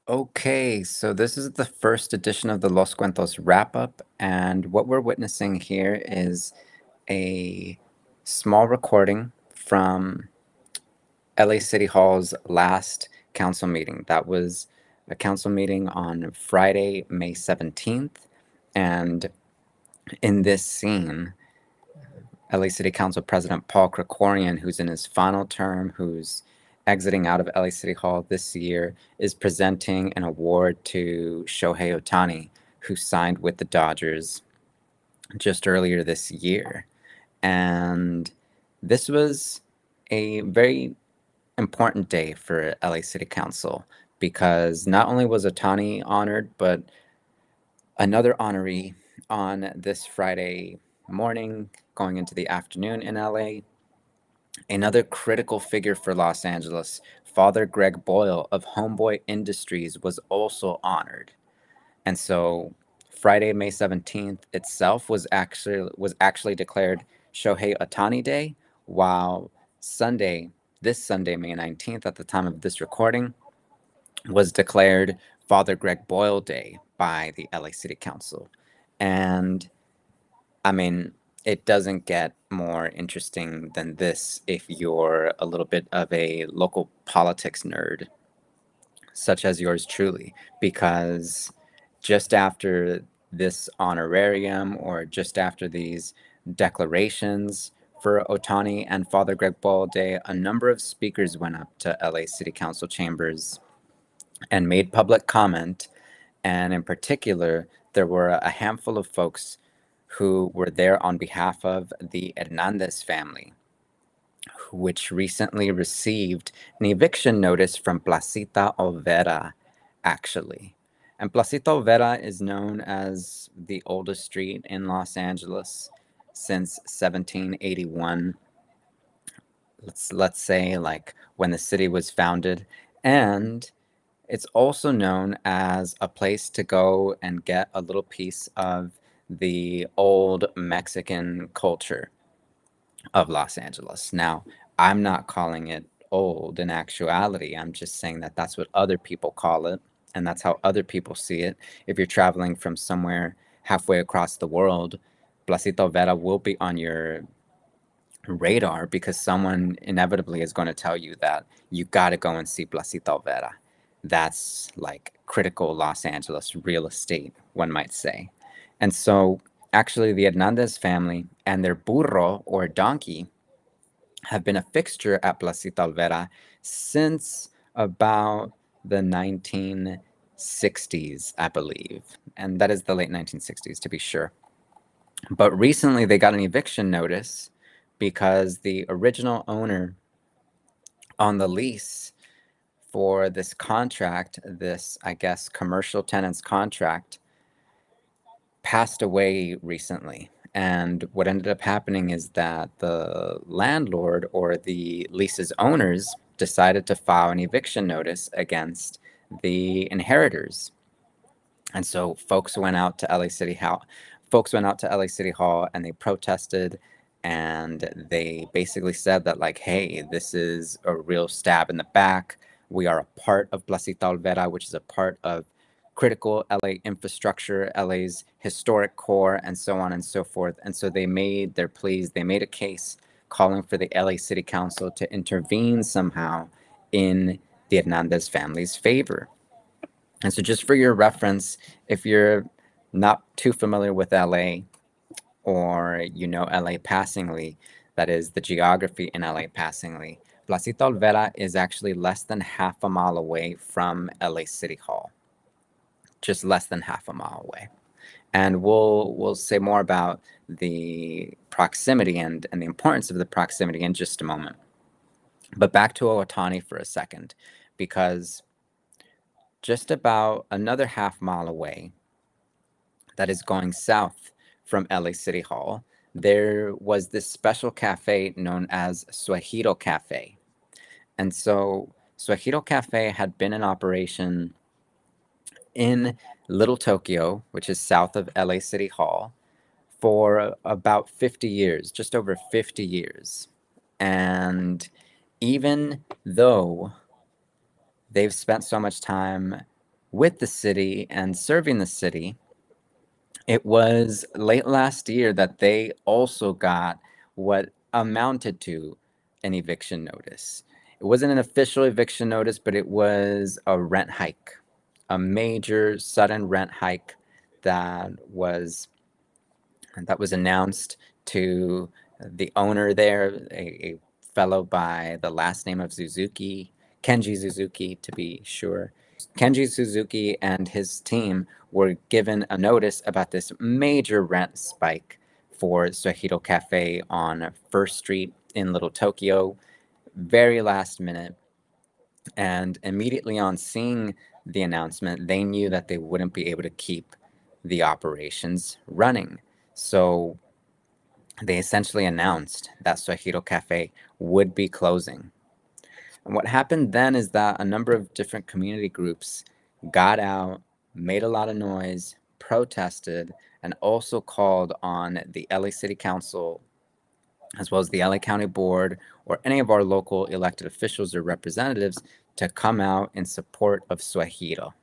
Okay, so this is the first edition of the Los Cuentos wrap up, and what we're witnessing here is a small recording from LA City Hall's last council meeting. That was a council meeting on Friday, May 17th, and in this scene, LA City Council President Paul Krikorian, who's in his final term, who's exiting out of LA City Hall this year, is presenting an award to Shohei Ohtani, who signed with the Dodgers just earlier this year. And this was a very important day for LA City Council because not only was Ohtani honored, but another honoree on this Friday morning, going into the afternoon in LA. Another critical figure for Los Angeles, Father Greg Boyle of Homeboy Industries, was also honored. And so Friday, May 17th itself was actually declared Shohei Ohtani Day, while this Sunday, May 19th, at the time of this recording, was declared Father Greg Boyle Day by the LA City Council. And I mean, it doesn't get more interesting than this if you're a little bit of a local politics nerd, such as yours truly, because just after this honorarium or just after these declarations for Ohtani and Father Greg Boyle Day, a number of speakers went up to LA City Council chambers and made public comment. And in particular, there were a handful of folks who were there on behalf of the Hernandez family, which recently received an eviction notice from Plazita Olvera, actually. And Plazita Olvera is known as the oldest street in Los Angeles since 1781. Let's say like when the city was founded, and it's also known as a place to go and get a little piece of the old Mexican culture of Los Angeles. Now, I'm not calling it old in actuality. I'm just saying that that's what other people call it, and that's how other people see it. If you're traveling from somewhere halfway across the world, Placito Vera will be on your radar because someone inevitably is going to tell you that you got to go and see Placita Olvera. That's like critical Los Angeles real estate, one might say. And so, actually, the Hernandez family and their burro or donkey have been a fixture at Placita Olvera since about the 1960s, I believe. And that is the late 1960s, to be sure. But recently they got an eviction notice because the original owner on the lease for this contract, this, I guess, commercial tenants contract, passed away recently. And what ended up happening is that the landlord or the lease's owners decided to file an eviction notice against the inheritors. And so folks went out to LA City Hall. Folks went out to LA City Hall and they protested, and they basically said that, like, hey, this is a real stab in the back. We are a part of Placita Olvera, which is a part of critical LA infrastructure, LA's historic core, and so on and so forth. And so they made their pleas. They made a case calling for the LA City Council to intervene somehow in the Hernandez family's favor. And so, just for your reference, if you're not too familiar with LA, or you know LA passingly, that is the geography in LA passingly, Placita Olvera is actually less than half a mile away from LA City Hall, just less than half a mile away. And we'll say more about the proximity and the importance of the proximity in just a moment. But back to Ohtani for a second, because just about another half mile away, that is going south from LA City Hall, there was this special cafe known as Suehiro Cafe. And so Suehiro Cafe had been in operation in Little Tokyo, which is south of LA City Hall, for about 50 years, just over 50 years. And even though they've spent so much time with the city and serving the city, it was late last year that they also got what amounted to an eviction notice. It wasn't an official eviction notice, but it was a rent hike, a major sudden rent hike that was announced to the owner there, a fellow by the last name of Suzuki, Kenji Suzuki to be sure. Kenji Suzuki and his team were given a notice about this major rent spike for Suehiro Cafe on First Street in Little Tokyo, very last minute. And immediately on seeing the announcement, they knew that they wouldn't be able to keep the operations running. So they essentially announced that Suehiro Cafe would be closing. And what happened then is that a number of different community groups got out, made a lot of noise, protested, and also called on the LA City Council, as well as the LA County Board, or any of our local elected officials or representatives to come out in support of Suehiro.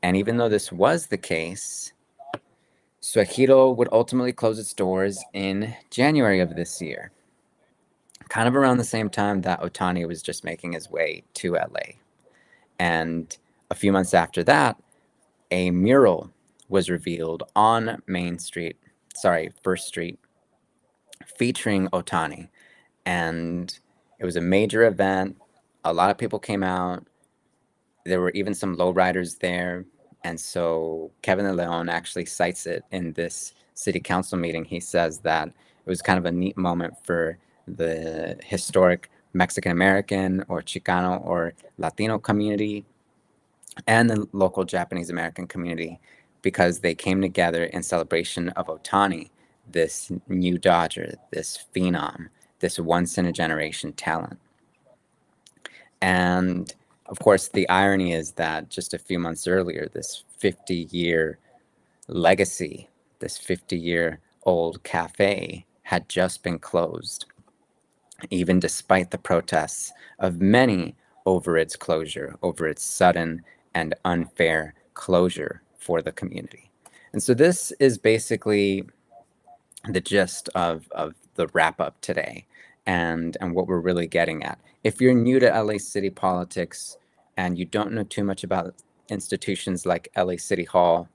And even though this was the case, Suehiro would ultimately close its doors in January of this year, kind of around the same time that Ohtani was just making his way to LA. And a few months after that, a mural was revealed on First Street, featuring Ohtani. And it was a major event. A lot of people came out. There were even some lowriders there. And so Kevin De Leon actually cites it in this city council meeting. He says that it was kind of a neat moment for the historic Mexican American or Chicano or Latino community and the local Japanese American community, because they came together in celebration of Ohtani, this new Dodger, this phenom, this once in a generation talent. And of course, the irony is that just a few months earlier, this 50-year legacy, this 50-year-old cafe had just been closed, even despite the protests of many over its closure, over its sudden and unfair closure for the community. And so this is basically the gist of the wrap up today, and what we're really getting at. If you're new to LA city politics and you don't know too much about institutions like LA City Hall,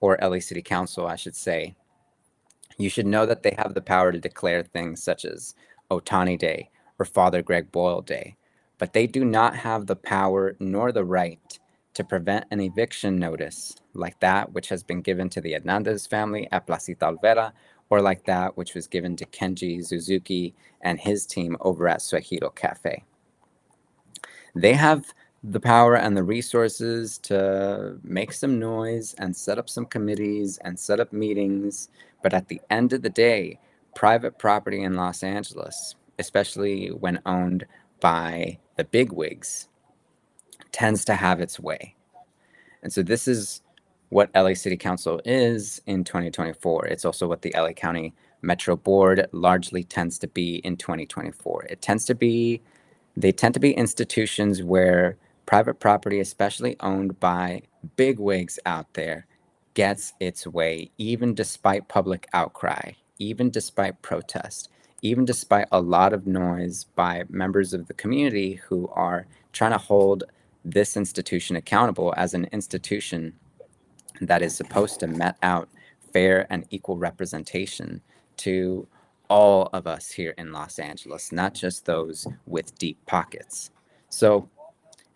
or LA City Council, I should say, you should know that they have the power to declare things such as Ohtani Day or Father Greg Boyle Day, but they do not have the power nor the right to prevent an eviction notice like that which has been given to the Hernandez family at Plazita Olvera, or like that which was given to Kenji Suzuki and his team over at Suehiro Cafe. They have the power and the resources to make some noise and set up some committees and set up meetings, but at the end of the day, private property in Los Angeles, especially when owned by the bigwigs, tends to have its way. And so this is what LA City Council is in 2024. It's also what the LA County Metro Board largely tends to be in 2024. They tend to be institutions where private property, especially owned by bigwigs out there, gets its way, even despite public outcry, even despite protest, even despite a lot of noise by members of the community who are trying to hold this institution accountable as an institution that is supposed to met out fair and equal representation to all of us here in Los Angeles, not just those with deep pockets. So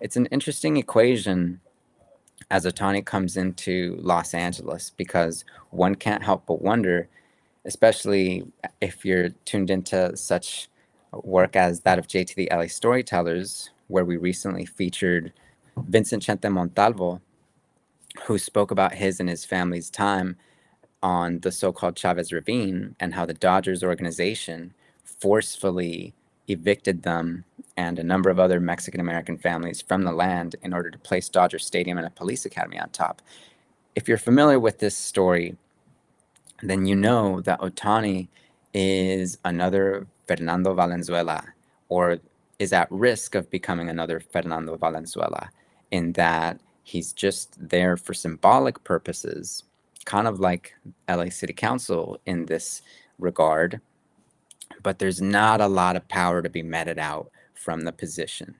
it's an interesting equation as Ohtani comes into Los Angeles, because one can't help but wonder, especially if you're tuned into such work as that of JT the LA Storytellers, where we recently featured Vincent Chente Montalvo, who spoke about his and his family's time on the so-called Chavez Ravine and how the Dodgers organization forcefully evicted them and a number of other Mexican-American families from the land in order to place Dodger Stadium and a police academy on top. If you're familiar with this story, then you know that Ohtani is another Fernando Valenzuela, or is at risk of becoming another Fernando Valenzuela, in that He's just there for symbolic purposes, kind of like LA City Council in this regard, but there's not a lot of power to be meted out from the position.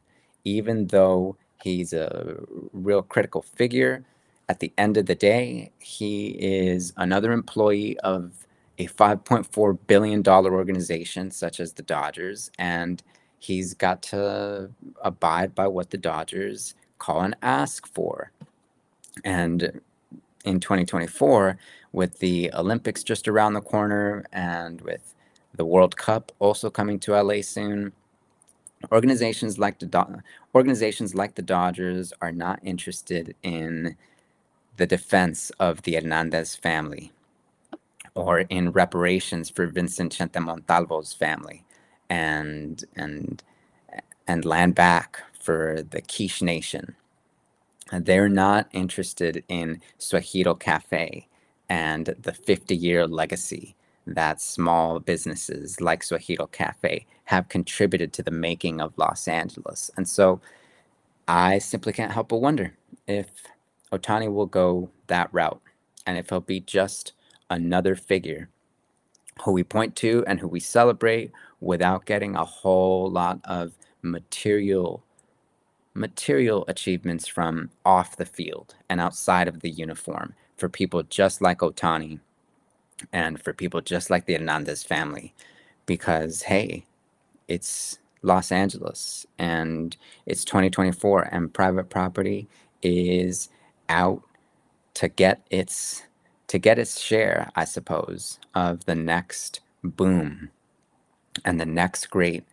Even though he's a real critical figure, at the end of the day, he is another employee of a $5.4 billion organization such as the Dodgers, and he's got to abide by what the Dodgers call and ask for. And in 2024, with the Olympics just around the corner and with the World Cup also coming to LA soon, organizations like the Dodgers are not interested in the defense of the Hernandez family or in reparations for Vincent Chente Montalvo's family and and and land back for the Quiche Nation. They're not interested in Suehiro Cafe and the 50-year legacy that small businesses like Suehiro Cafe have contributed to the making of Los Angeles. And so I simply can't help but wonder if Ohtani will go that route and if he'll be just another figure who we point to and who we celebrate without getting a whole lot of material achievements from off the field and outside of the uniform for people just like Ohtani and for people just like the Hernandez family. Because, hey, it's Los Angeles and it's 2024 and private property is out to get its share, I suppose, of the next boom and the next great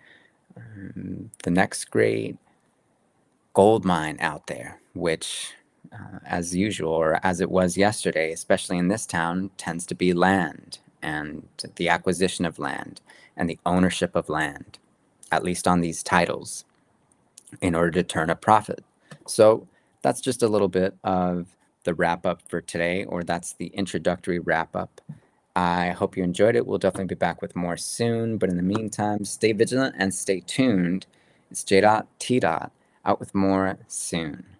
gold mine out there, which, as usual, or as it was yesterday, especially in this town, tends to be land and the acquisition of land and the ownership of land, at least on these titles, in order to turn a profit. So that's just a little bit of the wrap up for today, or that's the introductory wrap up. I hope you enjoyed it. We'll definitely be back with more soon. But in the meantime, stay vigilant and stay tuned. It's J. T. out with more soon.